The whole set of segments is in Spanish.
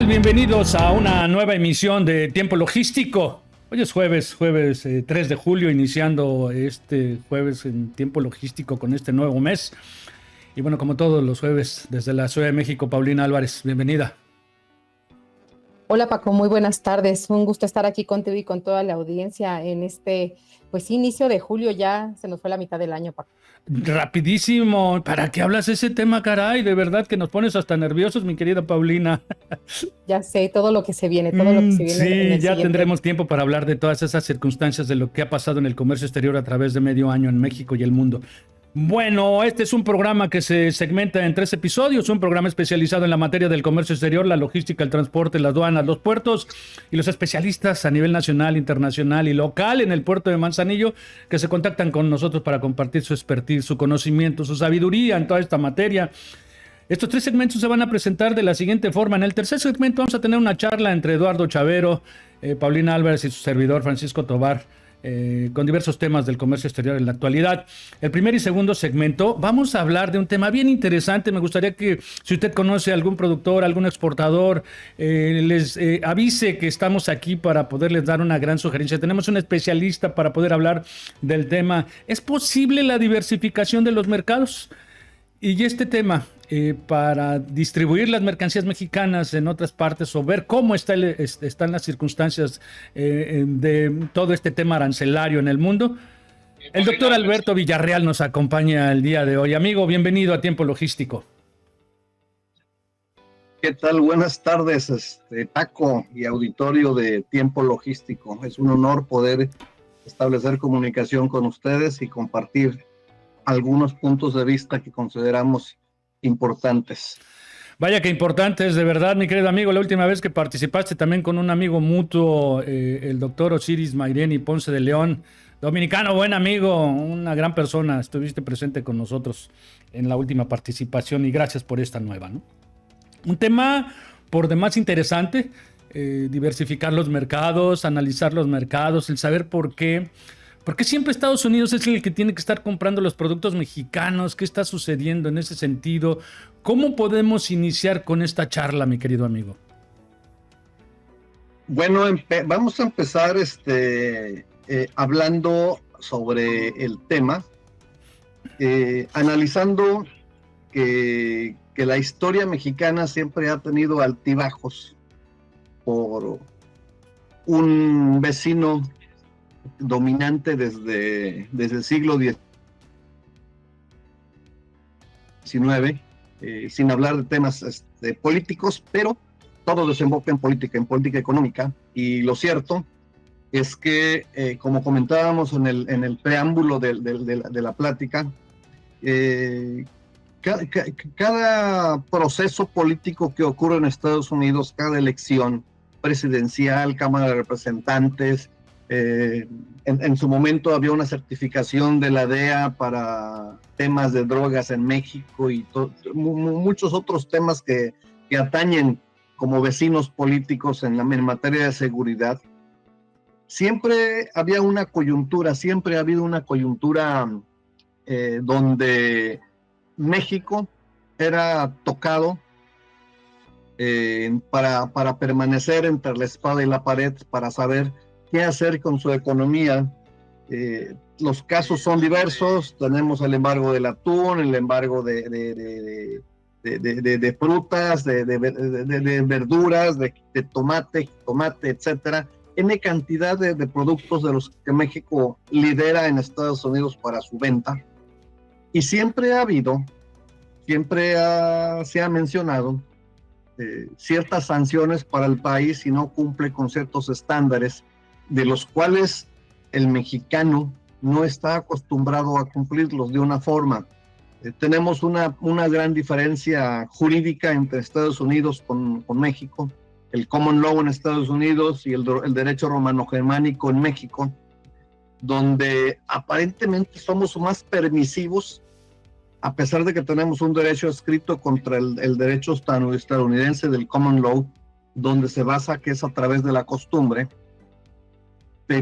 Bienvenidos a una nueva emisión de Tiempo Logístico. Hoy es jueves 3 de julio, iniciando este jueves en Tiempo Logístico con este nuevo mes. Y bueno, como todos los jueves, desde la Ciudad de México, Paulina Álvarez, bienvenida. Hola Paco, muy buenas tardes. Un gusto estar aquí contigo y con toda la audiencia en este, pues inicio de julio. Ya se nos fue la mitad del año, Paco. Rapidísimo, ¿para qué hablas ese tema, caray? De verdad que nos pones hasta nerviosos, mi querida Paulina. Ya sé todo lo que se viene, todo lo que se viene. Sí, en el ya siguiente. tendremos tiempo para hablar de todas esas circunstancias de lo que ha pasado en el comercio exterior a través de medio año en México y el mundo. Bueno, este es un programa que se segmenta en 3 episodios, un programa especializado en la materia del comercio exterior, la logística, el transporte, las aduanas, los puertos y los especialistas a nivel nacional, internacional y local en el puerto de Manzanillo que se contactan con nosotros para compartir su expertise, su conocimiento, su sabiduría en toda esta materia. Estos 3 segmentos se van a presentar de la siguiente forma. En el tercer segmento vamos a tener una charla entre Eduardo Chavero, Paulina Álvarez y su servidor Francisco Tovar, con diversos temas del comercio exterior en la actualidad. El primer y segundo segmento vamos a hablar de un tema bien interesante. Me gustaría que, si usted conoce a algún productor, algún exportador, les avise que estamos aquí para poderles dar una gran sugerencia. Tenemos un especialista para poder hablar del tema. ¿Es posible la diversificación de los mercados? Y este tema, para distribuir las mercancías mexicanas en otras partes o ver cómo están las circunstancias de todo este tema arancelario en el mundo, el doctor Alberto Villarreal nos acompaña el día de hoy. Amigo, bienvenido a Tiempo Logístico. ¿Qué tal? Buenas tardes, Paco y auditorio de Tiempo Logístico. Es un honor poder establecer comunicación con ustedes y compartir algunos puntos de vista que consideramos importantes. Vaya que importantes, de verdad, mi querido amigo. La última vez que participaste también con un amigo mutuo, el doctor Osiris Maireni Ponce de León, dominicano, buen amigo, una gran persona. Estuviste presente con nosotros en la última participación y gracias por esta nueva, ¿no? Un tema por demás interesante, diversificar los mercados, analizar los mercados, el saber por qué. Porque siempre Estados Unidos es el que tiene que estar comprando los productos mexicanos. ¿Qué está sucediendo en ese sentido? ¿Cómo podemos iniciar con esta charla, mi querido amigo? Bueno, vamos a empezar hablando sobre el tema, analizando que la historia mexicana siempre ha tenido altibajos por un vecino dominante desde el siglo XIX, sin hablar de temas políticos, pero todo desemboca en política económica. Y lo cierto es que, como comentábamos en el preámbulo de la plática, cada proceso político que ocurre en Estados Unidos, cada elección presidencial, Cámara de Representantes, en su momento había una certificación de la DEA para temas de drogas en México y muchos otros temas que atañen como vecinos políticos en materia de seguridad. Siempre había una coyuntura, siempre ha habido una coyuntura donde México era tocado para permanecer entre la espada y la pared, para saber qué hacer con su economía. Los casos son diversos. Tenemos el embargo del atún, el embargo de frutas, de verduras, de tomate, etcétera. N cantidad de productos de los que México lidera en Estados Unidos para su venta. Y siempre se ha mencionado ciertas sanciones para el país si no cumple con ciertos estándares, de los cuales el mexicano no está acostumbrado a cumplirlos de una forma. Tenemos una gran diferencia jurídica entre Estados Unidos con México, el common law en Estados Unidos y el derecho romano-germánico en México, donde aparentemente somos más permisivos, a pesar de que tenemos un derecho escrito contra el derecho estadounidense del common law, donde se basa que es a través de la costumbre.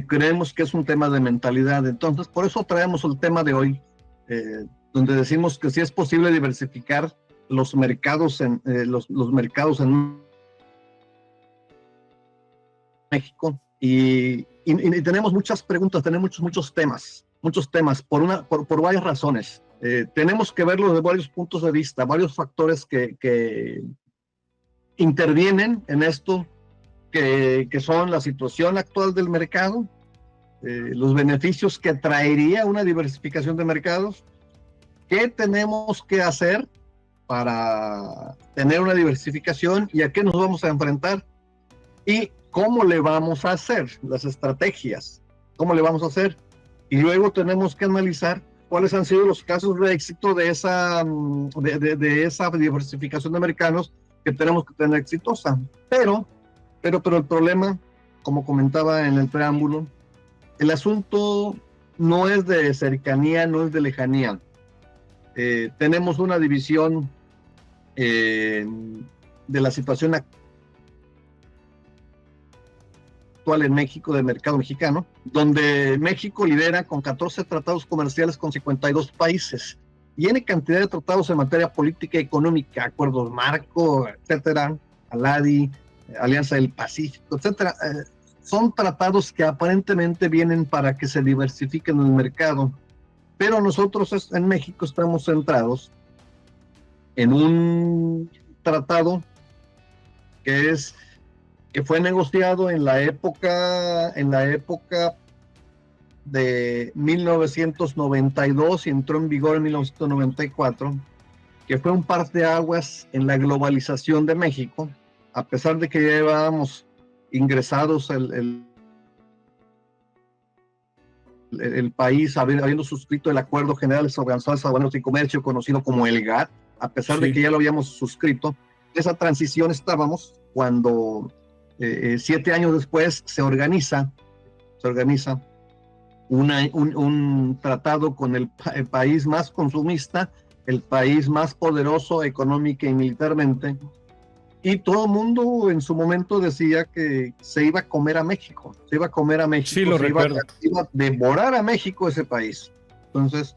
Creemos que es un tema de mentalidad. Entonces, por eso traemos el tema de hoy, donde decimos que sí es posible diversificar los mercados en México y tenemos muchas preguntas, tenemos muchos temas por varias razones. Tenemos que verlo de varios puntos de vista, varios factores que intervienen en esto, que son la situación actual del mercado, los beneficios que traería una diversificación de mercados, qué tenemos que hacer para tener una diversificación y a qué nos vamos a enfrentar y cómo le vamos a hacer, las estrategias, cómo le vamos a hacer. Y luego tenemos que analizar cuáles han sido los casos de éxito de esa diversificación de mercados que tenemos que tener exitosa. Pero el problema, como comentaba en el preámbulo, el asunto no es de cercanía, no es de lejanía. Tenemos una división de la situación actual en México, del mercado mexicano, donde México lidera con 14 tratados comerciales con 52 países. Tiene cantidad de tratados en materia política y económica, acuerdos marco, etcétera, ALADI, Alianza del Pacífico, etcétera. Son tratados que aparentemente vienen para que se diversifiquen el mercado, pero nosotros en México estamos centrados en un tratado que fue negociado en la época de 1992 y entró en vigor en 1994, que fue un parteaguas en la globalización de México, a pesar de que ya llevábamos ingresados el país habiendo suscrito el Acuerdo General sobre Aranceles Aduaneros y Comercio, conocido como el GATT, a pesar de que ya lo habíamos suscrito. Esa transición estábamos cuando 7 años después se organiza un tratado con el país más consumista, el país más poderoso económica y militarmente, y todo el mundo en su momento decía que se iba a comer a México, Sí, lo recuerdo. Iba a devorar a México ese país. Entonces,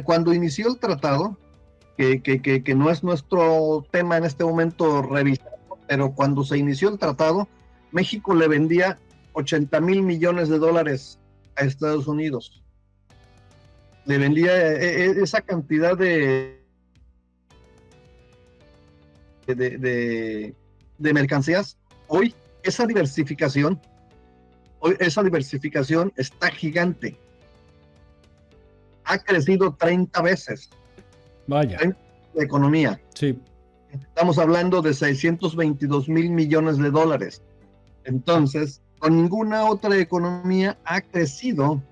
cuando inició el tratado, que no es nuestro tema en este momento revisar, pero cuando se inició el tratado, México le vendía $80,000 millones a Estados Unidos. Le vendía esa cantidad de mercancías. Hoy esa diversificación está gigante. Ha crecido 30 veces. Vaya. La economía. Sí. Estamos hablando de $622,000 millones. Entonces, con ninguna otra economía ha crecido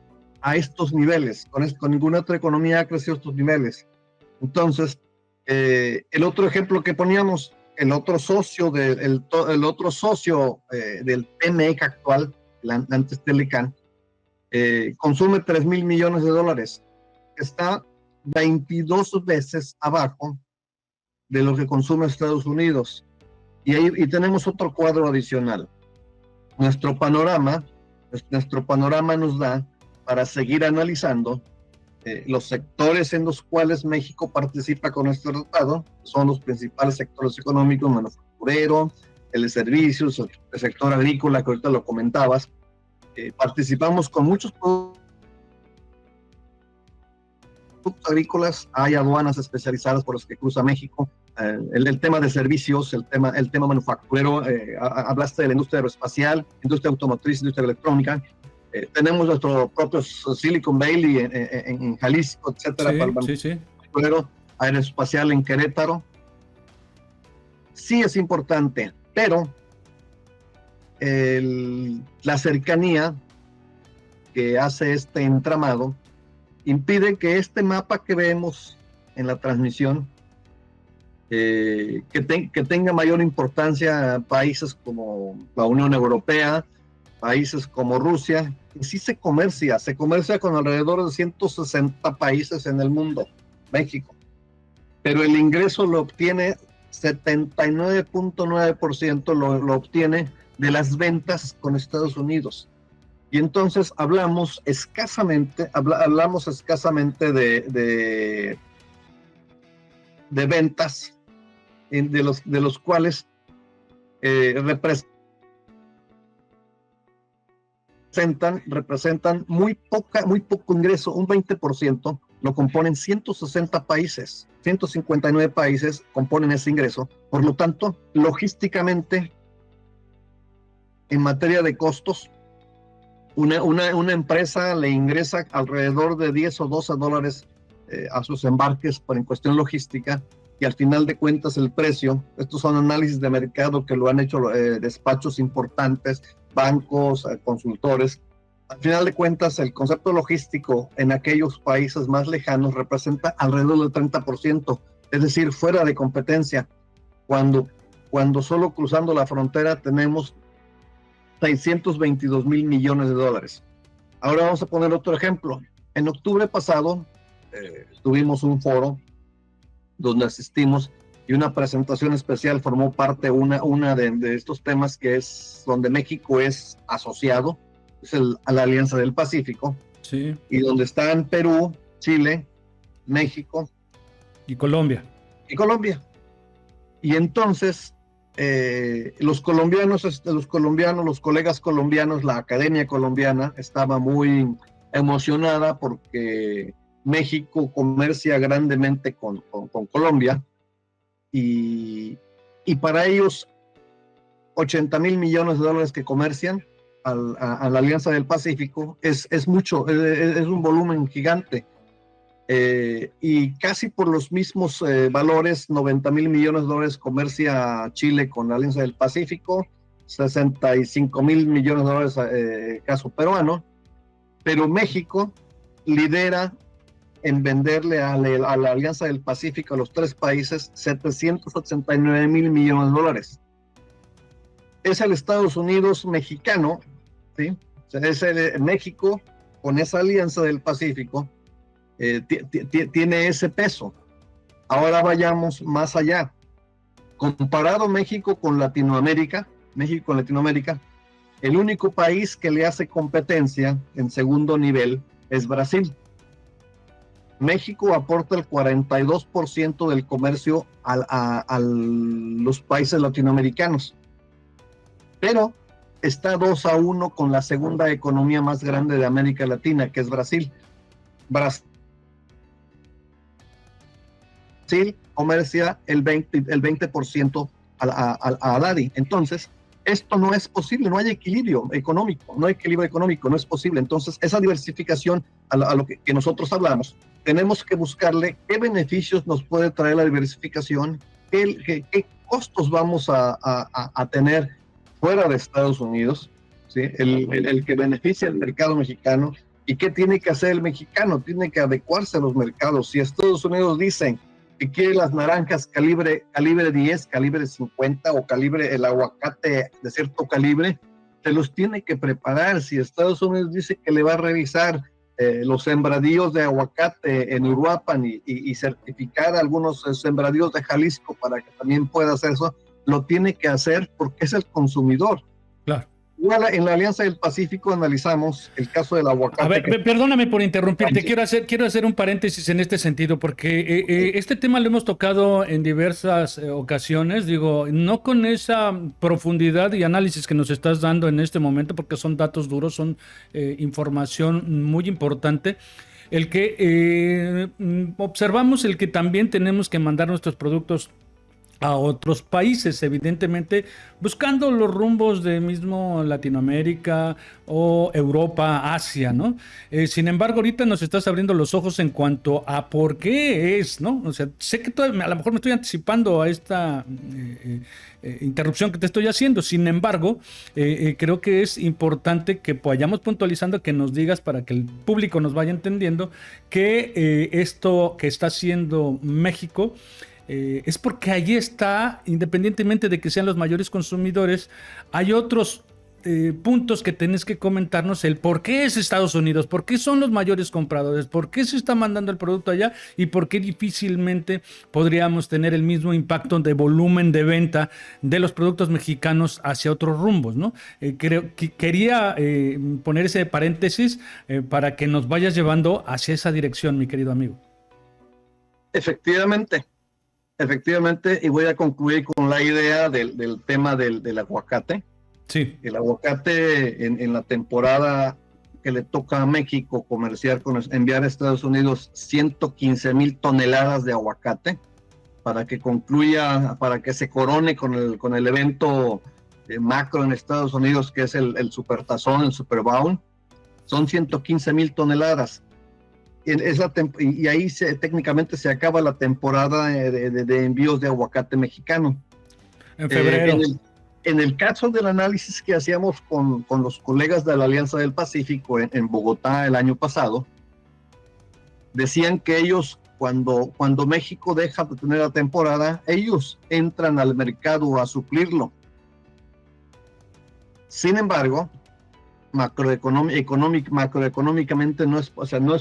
a estos niveles. Con ninguna otra economía ha crecido a estos niveles. Entonces, el otro ejemplo que poníamos, el otro socio del TMEC actual, antes Telecan, consume $3,000 millones. Está 22 veces abajo de lo que consume Estados Unidos. Y tenemos otro cuadro adicional. Nuestro panorama nos da para seguir analizando los sectores en los cuales México participa con este tratado. Son los principales sectores económicos: manufacturero, el de servicios, el sector agrícola, que ahorita lo comentabas. Participamos con muchos productos agrícolas, hay aduanas especializadas por las que cruza México. El tema de servicios, el tema manufacturero, hablaste de la industria aeroespacial, industria automotriz, industria electrónica. Tenemos nuestro propio Silicon Valley en Jalisco, etcétera, para el manufacturero aeroespacial en Querétaro. Sí es importante, pero la cercanía que hace este entramado impide que este mapa que vemos en la transmisión que tenga mayor importancia a países como la Unión Europea, países como Rusia, que sí se comercia con alrededor de 160 países en el mundo, México, pero el ingreso lo obtiene 79.9%, lo obtiene de las ventas con Estados Unidos. Y entonces hablamos escasamente de ventas, de los cuales representan muy poco ingreso, un 20%, lo componen 160 países, 159 países componen ese ingreso. Por lo tanto, logísticamente, en materia de costos, una empresa le ingresa alrededor de 10 o 12 dólares a sus embarques en cuestión logística, y al final de cuentas el precio, estos son análisis de mercado que lo han hecho despachos importantes, bancos, consultores. Al final de cuentas, el concepto logístico en aquellos países más lejanos representa alrededor del 30%, es decir, fuera de competencia, cuando solo cruzando la frontera tenemos 622 mil millones de dólares. Ahora vamos a poner otro ejemplo. En octubre pasado tuvimos un foro donde asistimos, y una presentación especial formó parte una de estos temas, que es donde México es asociado, es a la Alianza del Pacífico, sí, y donde están Perú, Chile, México y Colombia. Y entonces los colegas colombianos, la academia colombiana estaba muy emocionada porque México comercia grandemente con Colombia, y para ellos 80 mil millones de dólares que comercian a la Alianza del Pacífico es mucho, es un volumen gigante, y casi por los mismos valores, 90 mil millones de dólares comercia Chile con la Alianza del Pacífico, 65 mil millones de dólares caso peruano, pero México lidera en venderle a la Alianza del Pacífico, a los tres países, 789 mil millones de dólares. Es el Estados Unidos mexicano, ¿sí? O sea, es México con esa Alianza del Pacífico, tiene ese peso. Ahora vayamos más allá. Comparado México con Latinoamérica, el único país que le hace competencia en segundo nivel es Brasil. México aporta el 42% del comercio a los países latinoamericanos, pero está 2-1 con la segunda economía más grande de América Latina, que es Brasil. Brasil comercia el 20% a Dadi. Entonces, esto no es posible, no hay equilibrio económico, no es posible. Entonces, esa diversificación a lo que nosotros hablamos, tenemos que buscarle qué beneficios nos puede traer la diversificación, qué costos vamos a tener fuera de Estados Unidos, ¿sí? El que beneficia al mercado mexicano, y qué tiene que hacer el mexicano, tiene que adecuarse a los mercados. Si Estados Unidos dicen que quiere las naranjas calibre 10, calibre 50 o el aguacate de cierto calibre, se los tiene que preparar. Si Estados Unidos dice que le va a revisar los sembradíos de aguacate en Uruapan y certificar algunos sembradíos de Jalisco para que también pueda hacer eso, lo tiene que hacer porque es el consumidor. Claro. Igual en la Alianza del Pacífico analizamos el caso del aguacate. A ver, perdóname por interrumpirte, quiero hacer un paréntesis en este sentido, porque este tema lo hemos tocado en diversas ocasiones, digo, no con esa profundidad y análisis que nos estás dando en este momento, porque son datos duros, son información muy importante. El que observamos el que también tenemos que mandar nuestros productos a otros países, evidentemente buscando los rumbos de mismo Latinoamérica o Europa, Asia, ¿no? Sin embargo, ahorita nos estás abriendo los ojos en cuanto a por qué es, ¿no? O sea, sé que a lo mejor me estoy anticipando a esta interrupción que te estoy haciendo. Sin embargo, creo que es importante que vayamos puntualizando, que nos digas para que el público nos vaya entendiendo que esto que está haciendo México es porque allí está, independientemente de que sean los mayores consumidores, hay otros puntos que tenés que comentarnos, el por qué es Estados Unidos, por qué son los mayores compradores, por qué se está mandando el producto allá y por qué difícilmente podríamos tener el mismo impacto de volumen de venta de los productos mexicanos hacia otros rumbos, ¿no? Creo que quería poner ese paréntesis para que nos vayas llevando hacia esa dirección, mi querido amigo. Efectivamente. efectivamente, y voy a concluir con la idea del tema del aguacate. Sí. El aguacate en la temporada que le toca a México comerciar, enviar a Estados Unidos 115,000 toneladas de aguacate para que concluya, para que se corone con el evento macro en Estados Unidos, que es el Supertazón, el Super Bowl. Son 115,000 toneladas. Y ahí técnicamente se acaba la temporada de envíos de aguacate mexicano. En febrero. En el caso del análisis que hacíamos con los colegas de la Alianza del Pacífico en Bogotá el año pasado, decían que ellos, cuando México deja de tener la temporada, ellos entran al mercado a suplirlo. Sin embargo, macroeconómicamente no es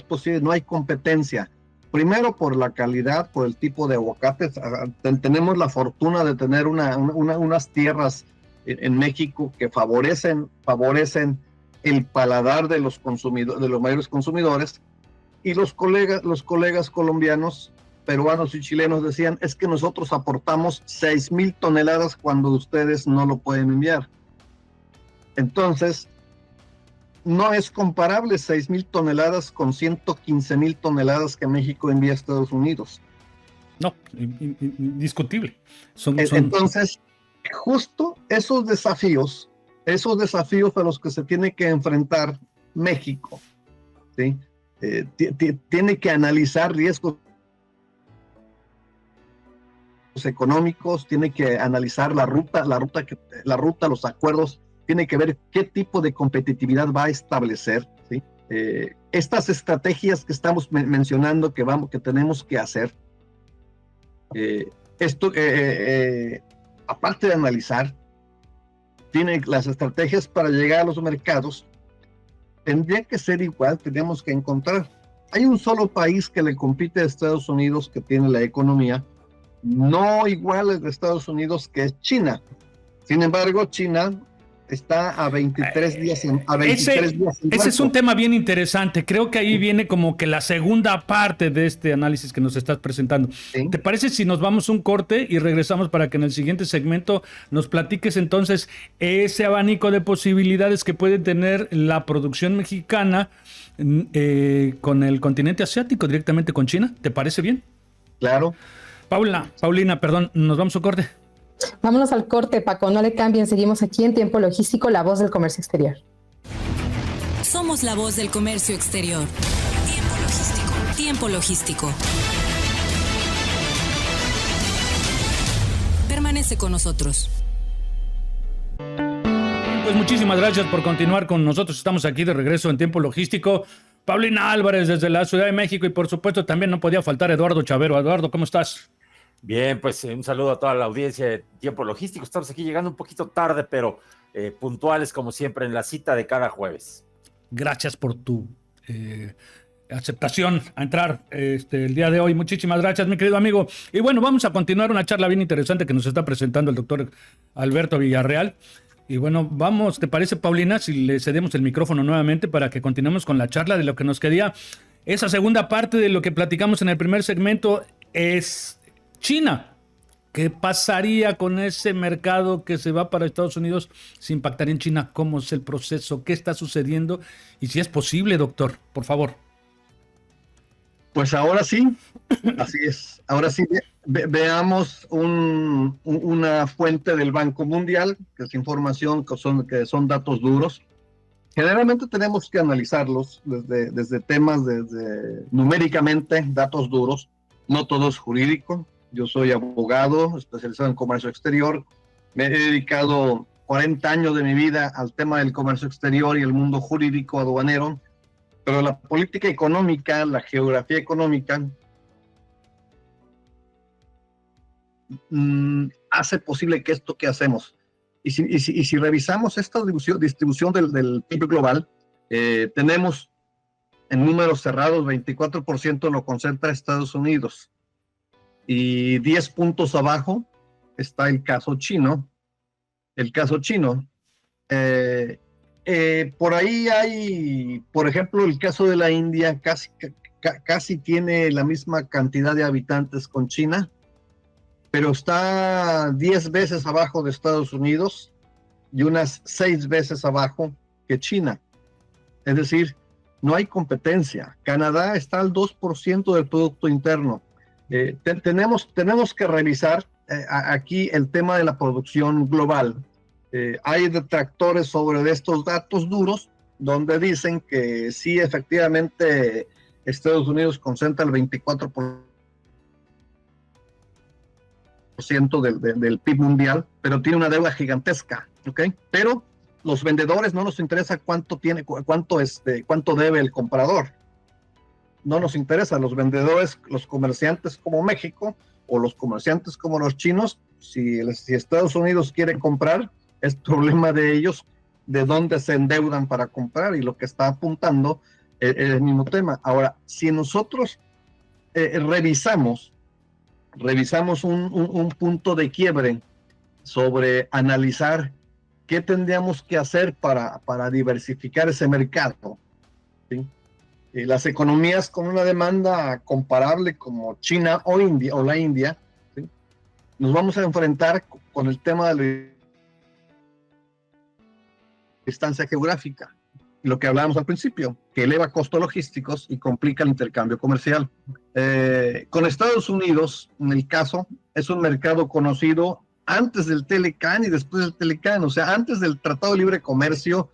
posible, no hay competencia. Primero por la calidad, por el tipo de aguacates. Tenemos la fortuna de tener unas tierras en México que favorecen el paladar de los mayores consumidores, y los colegas colombianos, peruanos y chilenos decían, es que nosotros aportamos 6,000 toneladas cuando ustedes no lo pueden enviar. Entonces, no es comparable 6,000 toneladas con 115,000 toneladas que México envía a Estados Unidos. No, indiscutible. Entonces, justo esos desafíos a los que se tiene que enfrentar México, ¿sí? Tiene que analizar riesgos económicos, tiene que analizar la ruta, los acuerdos, tiene que ver qué tipo de competitividad va a establecer, ¿sí? Estas estrategias que estamos mencionando que tenemos que hacer, aparte de analizar, tiene las estrategias para llegar a los mercados, tendría que ser igual, tenemos que encontrar. Hay un solo país que le compite a Estados Unidos que tiene la economía no igual al de Estados Unidos, que es China. Sin embargo, China está a 23 días en ese es un tema bien interesante. Creo que ahí viene como que la segunda parte de este análisis que nos estás presentando. ¿Sí? ¿Te parece si nos vamos un corte y regresamos para que en el siguiente segmento nos platiques entonces ese abanico de posibilidades que puede tener la producción mexicana con el continente asiático, directamente con China? ¿Te parece bien? Claro. Paulina, perdón, nos vamos a un corte. Vámonos al corte, Paco, no le cambien, seguimos aquí en Tiempo Logístico, la voz del comercio exterior. Somos la voz del comercio exterior. Tiempo Logístico. Tiempo Logístico. Permanece con nosotros. Pues muchísimas gracias por continuar con nosotros. Estamos aquí de regreso en Tiempo Logístico. Paulina Álvarez desde la Ciudad de México y por supuesto también no podía faltar Eduardo Chavero. Eduardo, ¿cómo estás? Bien, pues un saludo a toda la audiencia de Tiempo Logístico. Estamos aquí llegando un poquito tarde, pero puntuales como siempre en la cita de cada jueves. Gracias por tu aceptación a entrar el día de hoy. Muchísimas gracias, mi querido amigo. Y bueno, vamos a continuar una charla bien interesante que nos está presentando el doctor Alberto Villarreal. Y bueno, vamos, ¿te parece, Paulina, si le cedemos el micrófono nuevamente para que continuemos con la charla de lo que nos quería? Esa segunda parte de lo que platicamos en el primer segmento es China. ¿Qué pasaría con ese mercado que se va para Estados Unidos? ¿Se impactaría en China? ¿Cómo es el proceso? ¿Qué está sucediendo? Y si es posible, doctor, por favor. Pues ahora sí, así es. Ahora sí, veamos una fuente del Banco Mundial, que es información, que son datos duros. Generalmente tenemos que analizarlos desde temas, desde numéricamente, datos duros. No todo es jurídico. Yo soy abogado, especializado en comercio exterior. Me he dedicado 40 años de mi vida al tema del comercio exterior y el mundo jurídico aduanero. Pero la política económica, la geografía económica, hace posible que esto que hacemos. Y si revisamos esta distribución del PIB global, tenemos en números cerrados 24% lo concentra Estados Unidos. Y 10 puntos abajo está el caso chino. Por ahí hay, por ejemplo, el caso de la India, casi tiene la misma cantidad de habitantes con China, pero está 10 veces abajo de Estados Unidos y unas 6 veces abajo que China. Es decir, no hay competencia. Canadá está al 2% del Producto Interno. Tenemos que revisar aquí el tema de la producción global. Hay detractores sobre estos datos duros, donde dicen que sí, efectivamente, Estados Unidos concentra el 24% del PIB mundial, pero tiene una deuda gigantesca, ¿ok? Pero los vendedores no nos interesa cuánto debe el comprador. No nos interesa. Los vendedores, los comerciantes como México o los comerciantes como los chinos, si Estados Unidos quiere comprar, es problema de ellos de dónde se endeudan para comprar, y lo que está apuntando es el mismo tema. Ahora, si nosotros revisamos un punto de quiebre sobre analizar qué tendríamos que hacer para diversificar ese mercado, ¿sí? Y las economías con una demanda comparable como China o la India, ¿sí? Nos vamos a enfrentar con el tema de la distancia geográfica, lo que hablábamos al principio, que eleva costos logísticos y complica el intercambio comercial. Con Estados Unidos, en el caso, es un mercado conocido antes del Telecan y después del Telecan, o sea, antes del Tratado de Libre Comercio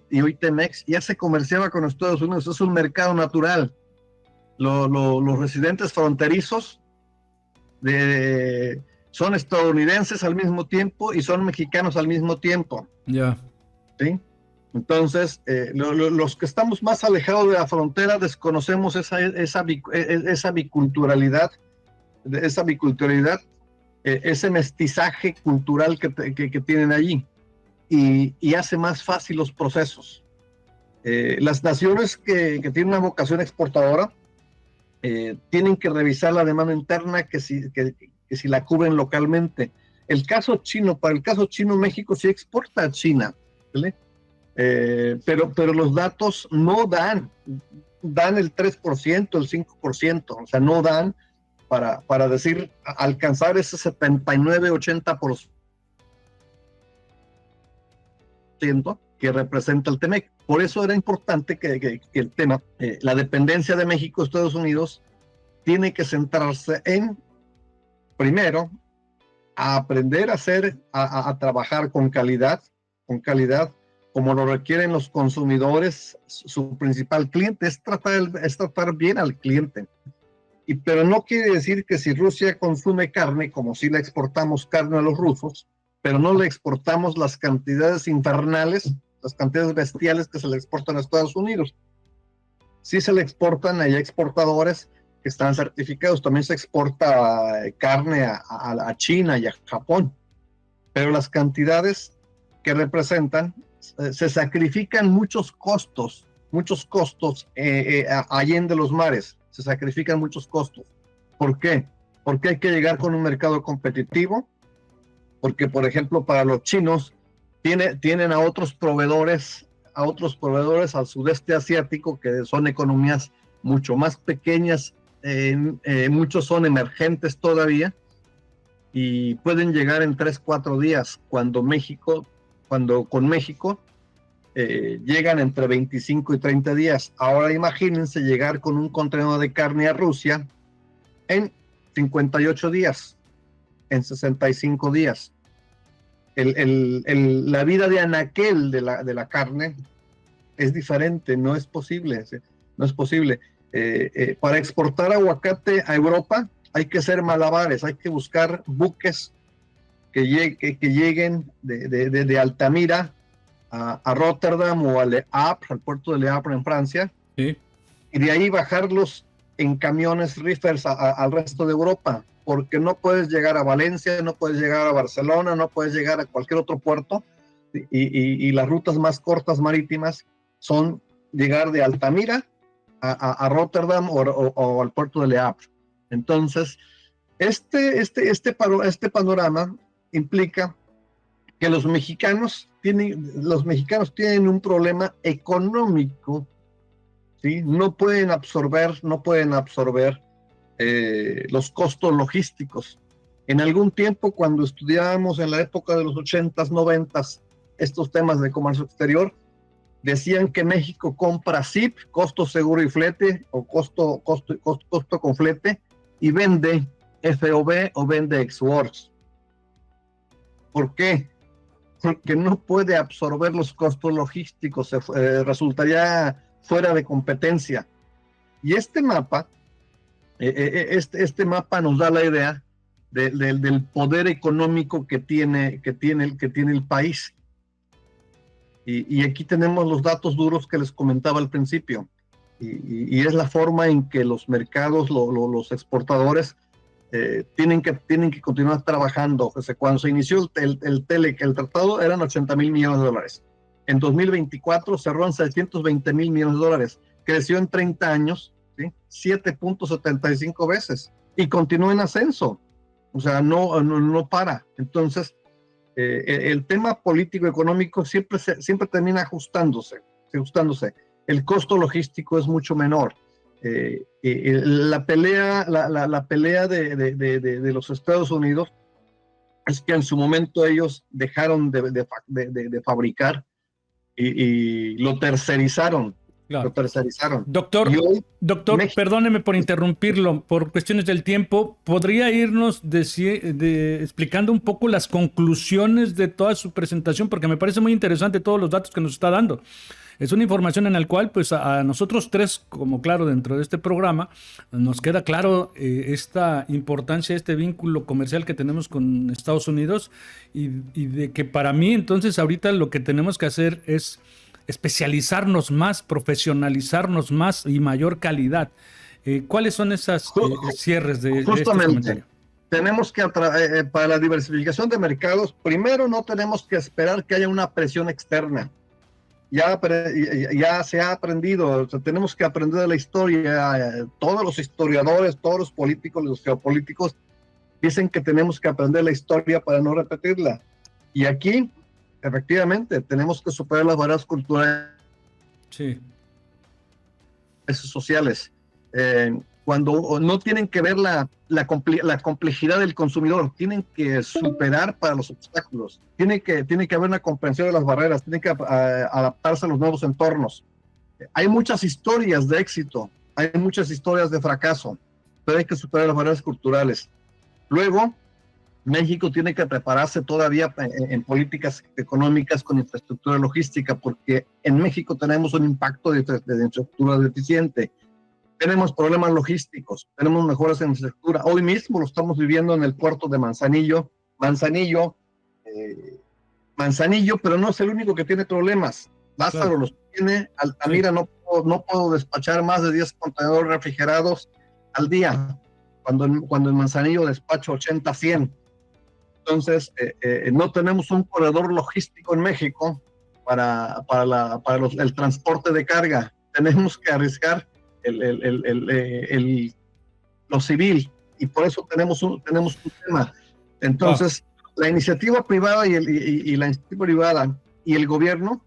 y hoy Temex, ya se comerciaba con Estados Unidos. Es un mercado natural. Los residentes fronterizos son estadounidenses al mismo tiempo y son mexicanos al mismo tiempo. Ya. ¿Sí? Entonces, los que estamos más alejados de la frontera desconocemos esa biculturalidad, ese mestizaje cultural que tienen allí, y hace más fácil los procesos. Las naciones que tienen una vocación exportadora tienen que revisar la demanda interna que si la cubren localmente. Para el caso chino, México sí exporta a China, ¿vale? Pero los datos no dan el 3%, el 5%, o sea, no dan para decir, alcanzar ese 79-80% que representa el TEMEC. Por eso era importante que el tema, la dependencia de México de Estados Unidos, tiene que centrarse en, primero, a aprender a trabajar con calidad, como lo requieren los consumidores. Su principal cliente es tratar bien al cliente. Pero no quiere decir que si Rusia consume carne, como si le exportamos carne a los rusos, pero no le exportamos las cantidades infernales, las cantidades bestiales que se le exportan a Estados Unidos. Sí se le exportan, hay exportadores que están certificados, también se exporta carne a China y a Japón, pero las cantidades que representan, se sacrifican muchos costos allende los mares, se sacrifican muchos costos. ¿Por qué? Porque hay que llegar con un mercado competitivo, porque, por ejemplo, para los chinos, tienen a otros proveedores al sudeste asiático, que son economías mucho más pequeñas, muchos son emergentes todavía, y pueden llegar en 3-4 días, cuando con México llegan entre 25 y 30 días. Ahora imagínense llegar con un contenedor de carne a Rusia en 58 días, en 65 días. La vida de anaquel de la carne es diferente, no es posible. Para exportar aguacate a Europa hay que hacer malabares, hay que buscar buques que lleguen de Altamira a Rotterdam o a Le Havre, al puerto de Le Havre en Francia, sí, y de ahí bajarlos en camiones reefers al resto de Europa, porque no puedes llegar a Valencia, no puedes llegar a Barcelona, no puedes llegar a cualquier otro puerto, y las rutas más cortas marítimas son llegar de Altamira a Rotterdam o al puerto de Le Havre. Entonces, este panorama implica que los mexicanos tienen un problema económico, ¿sí? No pueden absorber los costos logísticos. En algún tiempo, cuando estudiábamos en la época de los 80s, 90s, estos temas de comercio exterior, decían que México compra CIP, costo seguro y flete, o costo con flete, y vende FOB o vende ex-works. ¿Por qué? Porque no puede absorber los costos logísticos, resultaría fuera de competencia. Y este mapa, este mapa nos da la idea del poder económico que tiene el país. Y aquí tenemos los datos duros que les comentaba al principio. Y es la forma en que los mercados, los exportadores, tienen que continuar trabajando. O sea, cuando se inició el tratado eran 80,000 millones de dólares. En 2024 cerró en 620,000 millones de dólares. Creció en 30 años, ¿sí? 7.75 veces. Y continúa en ascenso. O sea, no para. Entonces, el tema político-económico siempre termina ajustándose. El costo logístico es mucho menor. La pelea de los Estados Unidos es que en su momento ellos dejaron de fabricar y lo tercerizaron. Claro. Lo tercerizaron. Doctor, México, perdóneme por interrumpirlo, por cuestiones del tiempo, ¿podría irnos explicando un poco las conclusiones de toda su presentación? Porque me parece muy interesante todos los datos que nos está dando. Es una información en la cual, pues, a nosotros tres, como claro, dentro de este programa, nos queda claro esta importancia, este vínculo comercial que tenemos con Estados Unidos y de que para mí, entonces, ahorita lo que tenemos que hacer es especializarnos más, profesionalizarnos más y mayor calidad. ¿Cuáles son esas cierres de este comentario? Tenemos que, para la diversificación de mercados, primero no tenemos que esperar que haya una presión externa. Ya se ha aprendido, o sea, tenemos que aprender de la historia. Todos los historiadores, todos los políticos, los geopolíticos dicen que tenemos que aprender la historia para no repetirla. Y aquí, efectivamente, tenemos que superar las barreras culturales, sí, sociales. Cuando no tienen que ver la complejidad del consumidor, tienen que superar para los obstáculos, tiene que haber una comprensión de las barreras, tienen que adaptarse a los nuevos entornos. Hay muchas historias de éxito, hay muchas historias de fracaso, pero hay que superar las barreras culturales. Luego, México tiene que prepararse todavía en políticas económicas con infraestructura logística, porque en México tenemos un impacto de infraestructura deficiente. Tenemos problemas logísticos, tenemos mejoras en infraestructura. Hoy mismo lo estamos viviendo en el puerto de Manzanillo, pero no es el único que tiene problemas. Lázaro claro. Los tiene, Altamira sí. no puedo despachar más de 10 contenedores refrigerados al día, cuando en Manzanillo despacho 80, 100. Entonces, no tenemos un corredor logístico en México para el transporte de carga. Tenemos que arriesgar lo civil, y por eso tenemos un tema. Entonces, la iniciativa privada y la iniciativa privada y el gobierno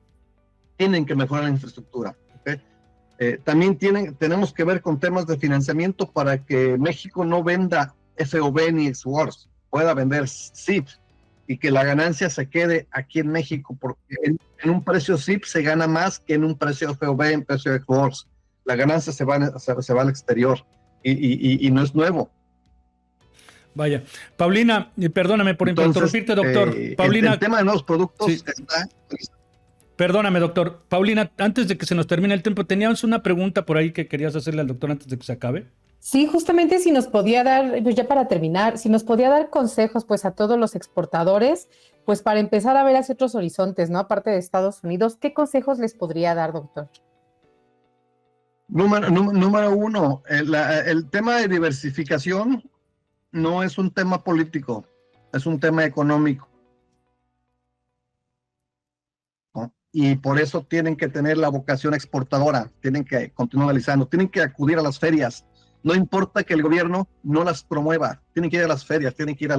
tienen que mejorar la infraestructura. ¿Okay? También tenemos que ver con temas de financiamiento para que México no venda FOB ni ex-works, pueda vender CIP y que la ganancia se quede aquí en México, porque en un precio CIP se gana más que en un precio FOB, en precio ex-works. La ganancia se va al exterior y no es nuevo. Vaya. Paulina, perdóname por interrumpirte, doctor. Paulina, el tema de nuevos productos sí. Está... Perdóname, doctor. Paulina, antes de que se nos termine el tiempo, teníamos una pregunta por ahí que querías hacerle al doctor antes de que se acabe. Sí, justamente si nos podía dar, pues ya para terminar, si nos podía dar consejos pues a todos los exportadores, pues para empezar a ver hacia otros horizontes, ¿no? Aparte de Estados Unidos, ¿qué consejos les podría dar, doctor? Número uno, el tema de diversificación no es un tema político, es un tema económico. ¿No? Y por eso tienen que tener la vocación exportadora, tienen que continuar analizando, tienen que acudir a las ferias. No importa que el gobierno no las promueva, tienen que ir a las ferias, tienen que ir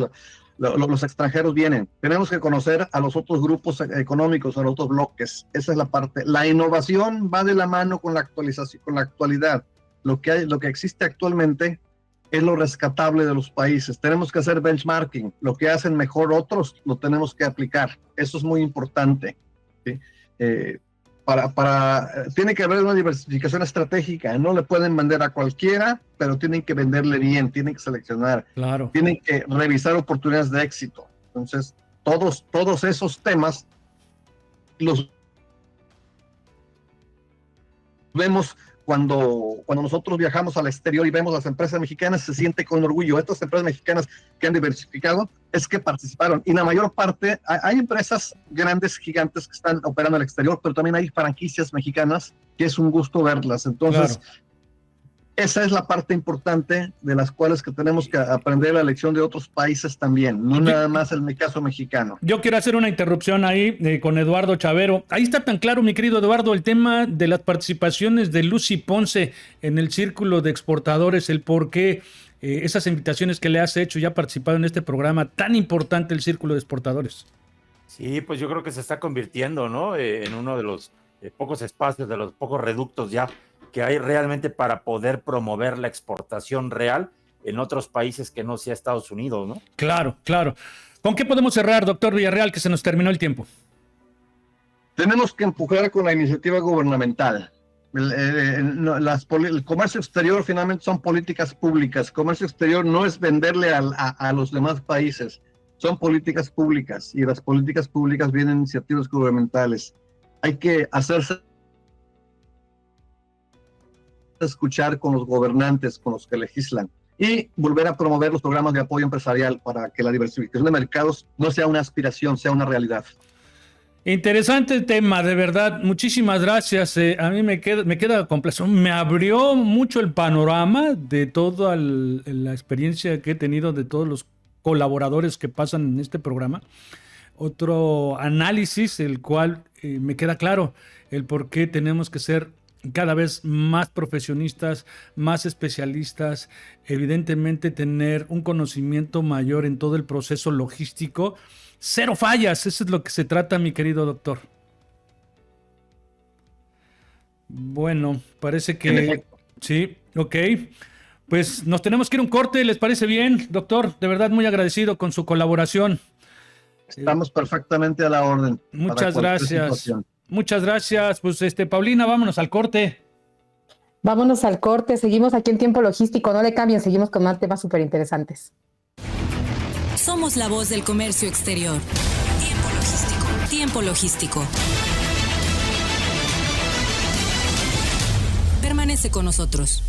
los extranjeros vienen. Tenemos que conocer a los otros grupos económicos, a los otros bloques. Esa es la parte. La innovación va de la mano con la actualización, con la actualidad. Lo que existe actualmente es lo rescatable de los países. Tenemos que hacer benchmarking, lo que hacen mejor otros lo tenemos que aplicar. Eso es muy importante, ¿sí? Tiene que haber una diversificación estratégica, no le pueden vender a cualquiera, pero tienen que venderle bien, tienen que seleccionar, Claro. tienen que revisar oportunidades de éxito. Entonces, todos esos temas los vemos cuando nosotros viajamos al exterior y vemos las empresas mexicanas, se siente con orgullo. Estas empresas mexicanas que han diversificado es que participaron. Y la mayor parte, hay empresas grandes, gigantes que están operando al exterior, pero también hay franquicias mexicanas que es un gusto verlas. Entonces, claro, esa es la parte importante de las cuales que tenemos que aprender la lección de otros países también, no nada más el caso mexicano. Yo quiero hacer una interrupción ahí con Eduardo Chavero. Ahí está tan claro, mi querido Eduardo, el tema de las participaciones de Lucy Ponce en el Círculo de Exportadores, el por qué esas invitaciones que le has hecho y ha participado en este programa tan importante, el Círculo de Exportadores. Sí, pues yo creo que se está convirtiendo, ¿no? En uno de los pocos espacios, de los pocos reductos ya que hay realmente para poder promover la exportación real en otros países que no sea Estados Unidos, ¿no? Claro, claro. ¿Con qué podemos cerrar, doctor Villarreal, que se nos terminó el tiempo? Tenemos que empujar con la iniciativa gubernamental. El comercio exterior finalmente son políticas públicas. Comercio exterior no es venderle a los demás países, son políticas públicas, y las políticas públicas vienen de iniciativas gubernamentales. Hay que hacerse escuchar con los gobernantes, con los que legislan, y volver a promover los programas de apoyo empresarial para que la diversificación de mercados no sea una aspiración, sea una realidad. Interesante tema, de verdad. Muchísimas gracias. A mí me queda complejo. Me abrió mucho el panorama de toda la experiencia que he tenido de todos los colaboradores que pasan en este programa. Otro análisis, el cual me queda claro el por qué tenemos que ser cada vez más profesionistas, más especialistas, evidentemente tener un conocimiento mayor en todo el proceso logístico. Cero fallas, eso es lo que se trata, mi querido doctor. Bueno, parece que sí, ok. Pues nos tenemos que ir a un corte, ¿les parece bien, doctor? De verdad, muy agradecido con su colaboración. Estamos perfectamente a la orden. Muchas gracias. Muchas gracias. Pues Paulina, vámonos al corte. Vámonos al corte, seguimos aquí en Tiempo Logístico, no le cambien, seguimos con más temas súper interesantes. Somos la voz del comercio exterior. Tiempo Logístico. Tiempo Logístico. Permanece con nosotros.